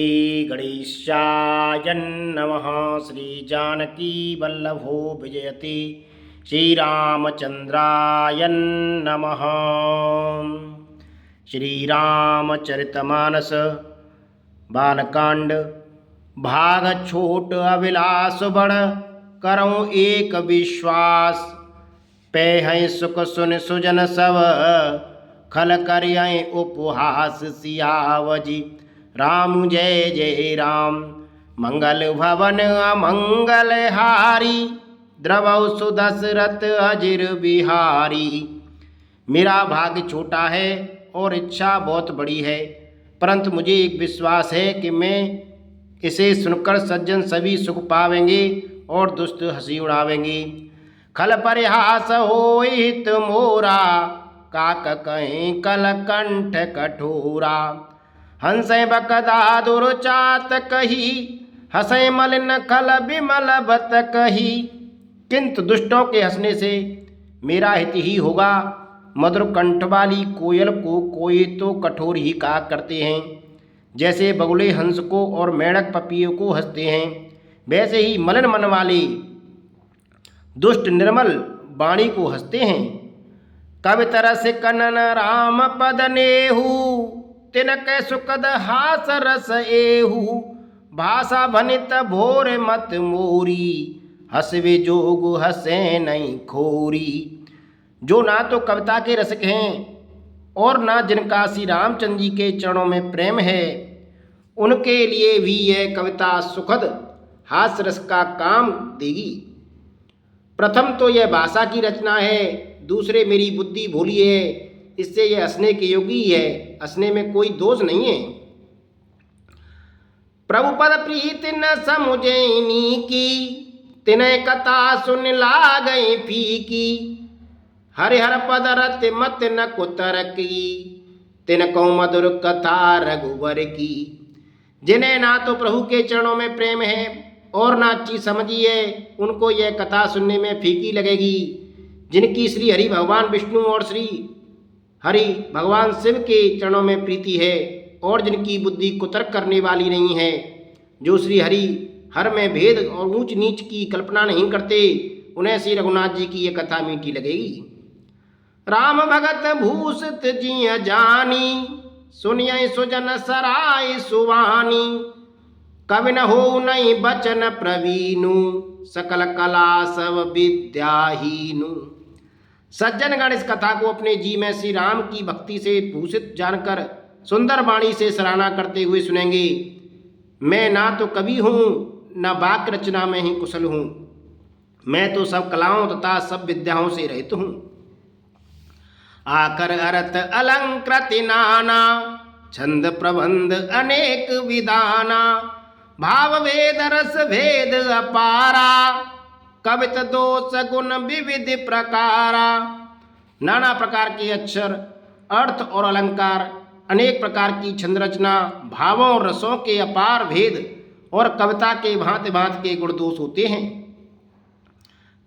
श्री गणेशाय नमः। श्री जानकी वल्लभो विजयति। श्रीरामचंद्राय नमः। श्रीरामचरितमानस बालकांड भाग छोट अभिलाष बड़ करऊँ एक विश्वास। पैहै सुख सुन सुजन सब खल करियँ उपहास। सियावजी राम जय जय राम। मंगल भवन अमंगल हारी द्रवौ सुदशरथ अजिर बिहारी। मेरा भाग्य छोटा है और इच्छा बहुत बड़ी है, परंतु मुझे एक विश्वास है कि मैं इसे सुनकर सज्जन सभी सुख पावेंगे और दुष्ट हंसी उड़ावेंगे। खल परिहास होइत मोरा काक कहीं कल कंठ कठोरा। हंसै बकदा दुर्चात कही हंसै मलिन खल विमल बत कही। किंतु दुष्टों के हंसने से मेरा हित ही होगा। मधुर कंठ वाली कोयल को कोई तो कठोर ही कहा करते हैं। जैसे बगुले हंस को और मेढक पपियों को हंसते हैं, वैसे ही मलिन मन वाले दुष्ट निर्मल वाणी को हंसते हैं। कवि तरस कनन राम पद नेहू तिनक सुखद हास रस एहू। भाषा भनित भोर मत मोरी हसवे जोग हसे नहीं खोरी। जो ना तो कविता के रसिक हैं और ना जिनका श्री रामचंद्र जी के चरणों में प्रेम है, उनके लिए भी यह कविता सुखद हास रस का काम देगी। प्रथम तो यह भाषा की रचना है, दूसरे मेरी बुद्धि भोली है, इससे यह हंसने के योग्य ही है। हंसने में कोई दोष नहीं है। प्रभु पद प्रीति न समुझैनी की तिनय कथा सुन लागई फीकी। हरिहर पद रत मत न कुतर की तिनको मधुर कथा रघुवर की। जिन्हें ना तो प्रभु के चरणों में प्रेम है और ना अच्छी समझी है, उनको यह कथा सुनने में फीकी लगेगी। जिनकी श्री हरि भगवान विष्णु और श्री हरि भगवान शिव के चरणों में प्रीति है और जिनकी बुद्धि कुतर्क करने वाली नहीं है, जो श्री हरि हर में भेद और ऊंच नीच की कल्पना नहीं करते, उन्हें श्री रघुनाथ जी की ये कथा मीठी लगेगी। राम भगत भूषित जिय जानी सुनिय सुजन सराय सुवानी। कवि न हो नहीं बचन प्रवीणु सकल कला सब विद्याहीनु। सज्जन गण इस कथा को अपने जी में श्री राम की भक्ति से भूषित जानकर सुंदर वाणी से सराहना करते हुए सुनेंगे। मैं ना तो कवि हूँ न वाक्य रचना में ही कुशल हूँ, मैं तो सब कलाओं तथा सब विद्याओं से रहित हूँ। आकर अर्थ अलंकृत नाना छंद प्रबंध अनेक विधाना। भाव वेद रस भेद अपारा कवित दोष गुण विविध प्रकारा। नाना प्रकार के अक्षर अर्थ और अलंकार, अनेक प्रकार की छंद रचना, भावों और रसों के अपार भेद और कविता के भांति भांति के गुण दोष होते हैं।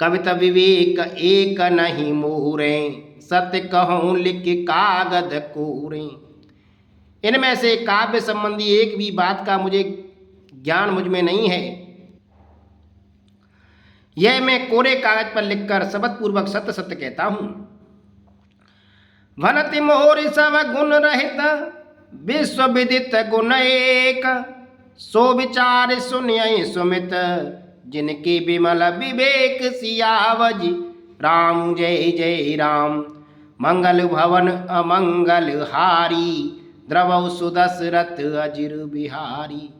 कविता विवेक एक नहीं मोरे सत्य कहूँ लिख कागद कोरे। इनमें से काव्य संबंधी एक भी बात का मुझे ज्ञान मुझ में नहीं है। यह मैं कोरे कागज पर लिखकर शपथ पूर्वक सत्य सत्य कहता हूं। भनति मोहरि सब गुण रहित विश्व विदित गुण एक। सो विचार सुनिय सुमित जिनके विमल विवेक। सियावजी राम जय जय राम। मंगल भवन अमंगल हारी द्रवौ सुदशरथ अजिर बिहारी।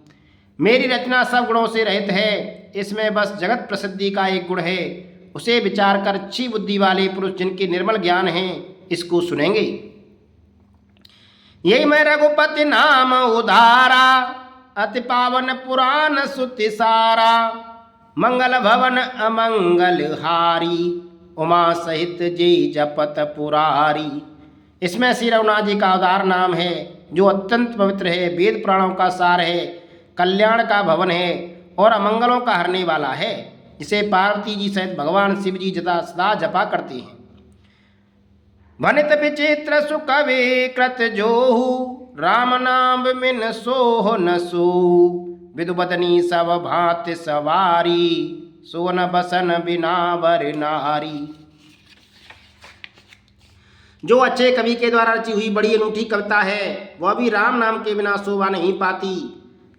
मेरी रचना सब गुणों से रहित है, इसमें बस जगत प्रसिद्धि का एक गुण है। उसे विचार कर अच्छी बुद्धि वाले पुरुष जिनके निर्मल ज्ञान है इसको सुनेंगे। यही मैं रघुपति नाम उधारा अति पावन पुराण सुति सारा। मंगल भवन अमंगल हारी उमा सहित जय जपत पुरारी। इसमें श्री रघुनाथ जी का उदार नाम है जो अत्यंत पवित्र है, वेद पुराणों का सार है, कल्याण का भवन है और अमंगलों का हरने वाला है, जिसे पार्वती जी सहित भगवान शिव जी सदा जपा करते हैं। भनित विचित्र सुकवि कृत जोहु राम नाम बिन सोह न सो, विदुबदनी सब भांति सवारी, सोन बसन बिना बर नारी। जो अच्छे कवि के द्वारा रची हुई बड़ी अनूठी कविता है वह भी राम नाम के बिना शोभा नहीं पाती।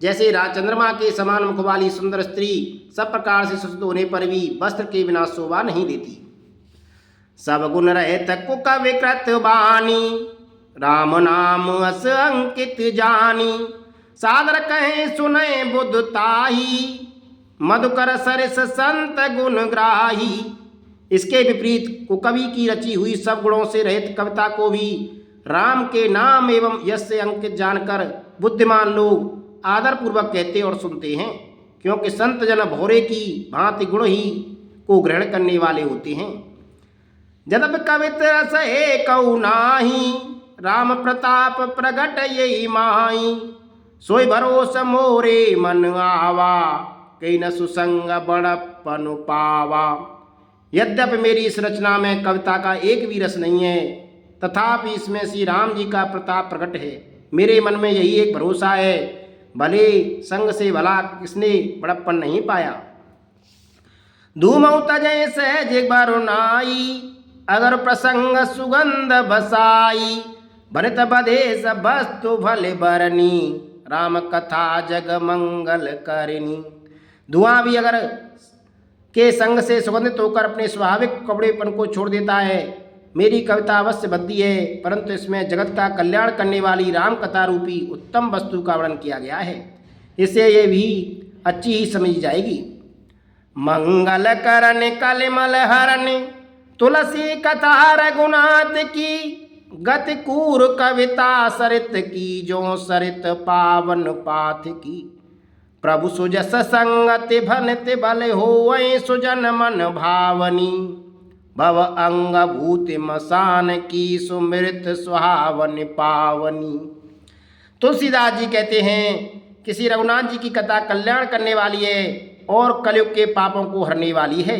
जैसे चंद्रमा के समान मुख वाली सुंदर स्त्री सब प्रकार से सुसज्जित होने पर भी वस्त्र के बिना शोभा नहीं देती। सब गुण रहित कुक विकृत बानी, राम नाम अस अंकित जानी, सादर कहे सुने बुद्ध ताही, मधुकर सरस संत गुण ग्राही। इसके विपरीत कुकवि की रची हुई सब गुणों से रहित कविता को भी राम के नाम एवं यश से अंकित जानकर बुद्धिमान लोग आदर पूर्वक कहते और सुनते हैं, क्योंकि संत जन भौरे की भांति गुण ही को ग्रहण करने वाले होते हैं। जदप कवित रस एकौ नाही, राम प्रताप प्रगट यही माही, सोई भरोस मोरे मन आवा, कई न सुसंग बड़पन पावा। यद्यपि मेरी इस रचना में कविता का एक भी रस नहीं है, तथापि इसमें श्री राम जी का प्रताप प्रकट है। मेरे मन में यही एक भरोसा है, भले संग से भला किसने बड़प्पन नहीं पाया। धूमौ तजय सहज बरुनाई, अगर प्रसंग सुगंध बसाई, भरत बधेश वस्तु भले बरनी, राम कथा जग मंगल करनी। धुआं भी अगर के संग से सुगंधित होकर अपने स्वाभाविक कपड़ेपन को छोड़ देता है। मेरी कविता अवश्य बद्दी है, परंतु इसमें जगत का कल्याण करने वाली राम कथा रूपी उत्तम वस्तु का वर्णन किया गया है, इससे ये भी अच्छी ही समझी जाएगी। मंगल करन कलिमल हरन, तुलसी कथा रघुनाथ की, गति कूर कविता सरित की, जो सरित पावन पाथ की। प्रभु सुजस संगति भनति बल होवै, सुजन मन भावनी, भव अंग भूति मसान की, सुमृत सुहावन पावनी। तुलसीदास जी कहते हैं कि श्री रघुनाथ जी की कथा कल्याण करने वाली है और कलयुग के पापों को हरने वाली है।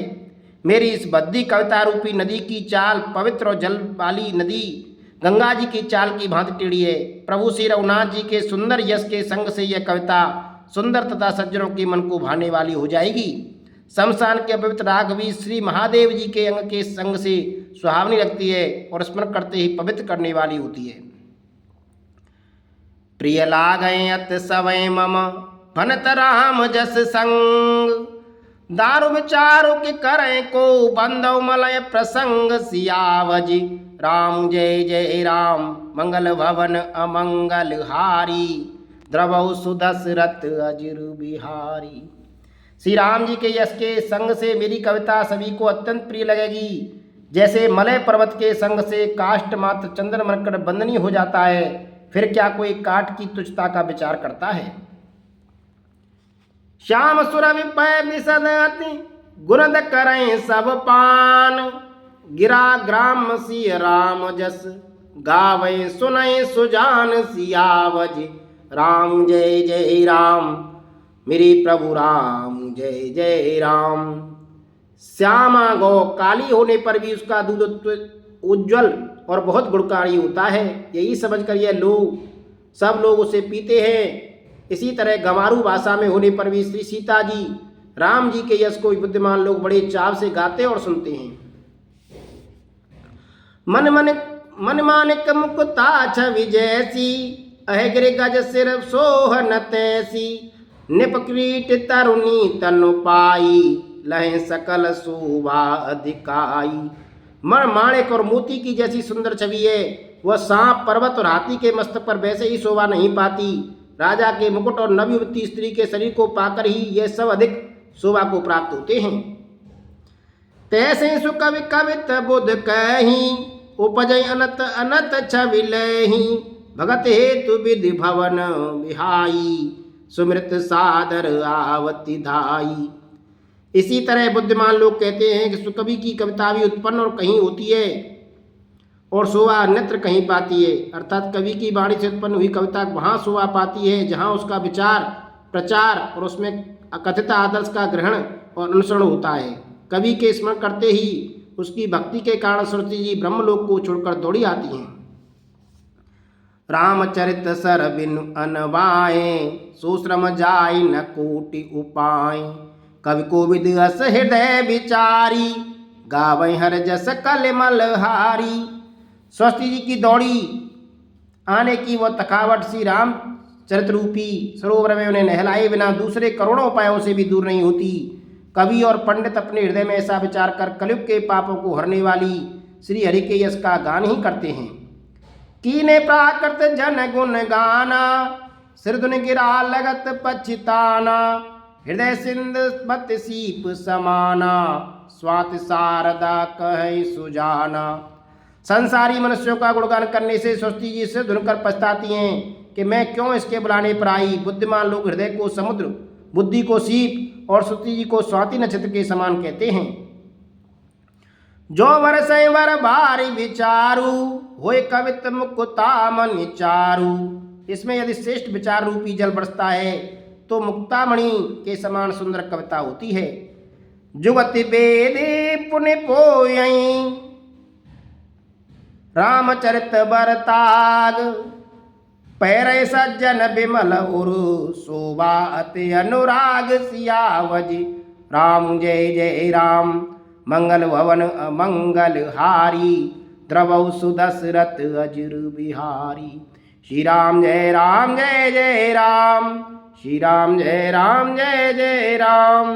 मेरी इस बद्दी कविता रूपी नदी की चाल पवित्र और जल वाली नदी गंगा जी की चाल की भांति टेढ़ी है। प्रभु श्री रघुनाथ जी के सुंदर यश के संग से यह कविता सुंदर तथा सज्जनों के मन को भाने वाली हो जाएगी। शमशान के पवित्र राघवी श्री महादेव जी के अंग के संग से सुहावनी लगती है और स्मरण करते ही पवित्र करने वाली होती है। प्रिय लागय अत सवै मम, भनत राम जस संग, दारु विचारु के करें को, बंधव मलय प्रसंग सियावज। राम जय जय राम, मंगल भवन अमंगल हारी, द्रवौ सुदशरथ अजिर बिहारी। श्री राम जी के यश के संग से मेरी कविता सभी को अत्यंत प्रिय लगेगी। जैसे मलय पर्वत के संग से काष्ठ मात्र चंदन बनकर बंदनी हो जाता है, फिर क्या कोई काठ की तुच्छता का विचार करता है। श्याम सुर विपय विशद अति, गुणद करें सब पान, गिरा ग्राम सिय राम जस, गावे सुनय सुजान सियावज। राम जय जय राम, मेरे प्रभु राम जय जय राम। श्यामा गौ काली होने पर भी उसका दूध उज्ज्वल और बहुत गुणकारी होता है, यही समझकर यह सब लोग उसे पीते हैं। इसी तरह गंवारू भाषा में होने पर भी श्री सीता जी राम जी के यश को बुद्धिमान लोग बड़े चाव से गाते और सुनते हैं। मन मानिक मुकुता छवि जैसी, अहगिर गज सिर सोहन तैसी, निपक्रीट तरुणी तनु पाई, लहे सकल शोभा अधिकाई। माणिक और मोती की जैसी सुंदर छवि है, वह सांप पर्वत और हाथी के मस्तक पर वैसे ही शोभा नहीं पाती। राजा के मुकुट और नवयुवती स्त्री के शरीर को पाकर ही ये सब अधिक शोभा को प्राप्त होते हैं। तैसे सुकवि कवित बुध कहीं, उपजय अनत अनत छवि लही, भगत हेतु विधि भवन विहाई, सुमृत सादर आवति धाई। इसी तरह बुद्धिमान लोग कहते हैं कि सुकवि की कविता भी उत्पन्न और कहीं होती है और शोभा अन्यत्र कहीं पाती है। अर्थात कवि की वाणी से उत्पन्न हुई कविता वहाँ शोभा पाती है जहाँ उसका विचार प्रचार और उसमें कथित आदर्श का ग्रहण और अनुसरण होता है। कवि के स्मरण करते ही उसकी भक्ति के कारण सरस्वती जी ब्रह्मलोक को छोड़कर दौड़ी आती हैं। रामचरित सर बिनु अनवाए, सो श्रम जाय न कोटि उपाय। कवि कोविद अस हृदय विचारी, गावै हर जस कलमल हारी। स्वस्ति जी की दौड़ी आने की वह थकावट श्री रामचरित रूपी सरोवर में उन्हें नहलाए बिना दूसरे करोड़ों उपायों से भी दूर नहीं होती। कवि और पंडित अपने हृदय में ऐसा विचार कर कलयुग के पापों को हरने वाली श्री हरि के यश का गान ही करते हैं। कीने प्राकृत जन गुण गाना, सिरधुन गिरा लगत पछताना। हृदय सिंध बत सीप समाना, स्वाति शारदा कह सुजाना। संसारी मनुष्यों का गुणगान करने से स्वस्ति जी से धुनकर पछताती हैं कि मैं क्यों इसके बुलाने पर आई। बुद्धिमान लोग हृदय को समुद्र, बुद्धि को सीप और स्वस्ति जी को स्वाति नक्षत्र के समान कहते हैं। जो वर से वर भारी विचारू, होय कवित मुक्ता मन चारू। इसमें यदि श्रेष्ठ विचार रूपी जल बरसता है तो मुक्तामणि के समान सुंदर कविता होती है। जुगति बेदे पुण्य पोयई, रामचरित बरताग। पैरे सज्जन बिमल उरु, शोभा अति अनुराग सियावज। राम जय जय राम, मंगल भवन अमंगल हारी। द्रवौ सुदशरथ अजुर बिहारी। श्री राम जय राम जय जय राम, श्री राम जय जय राम।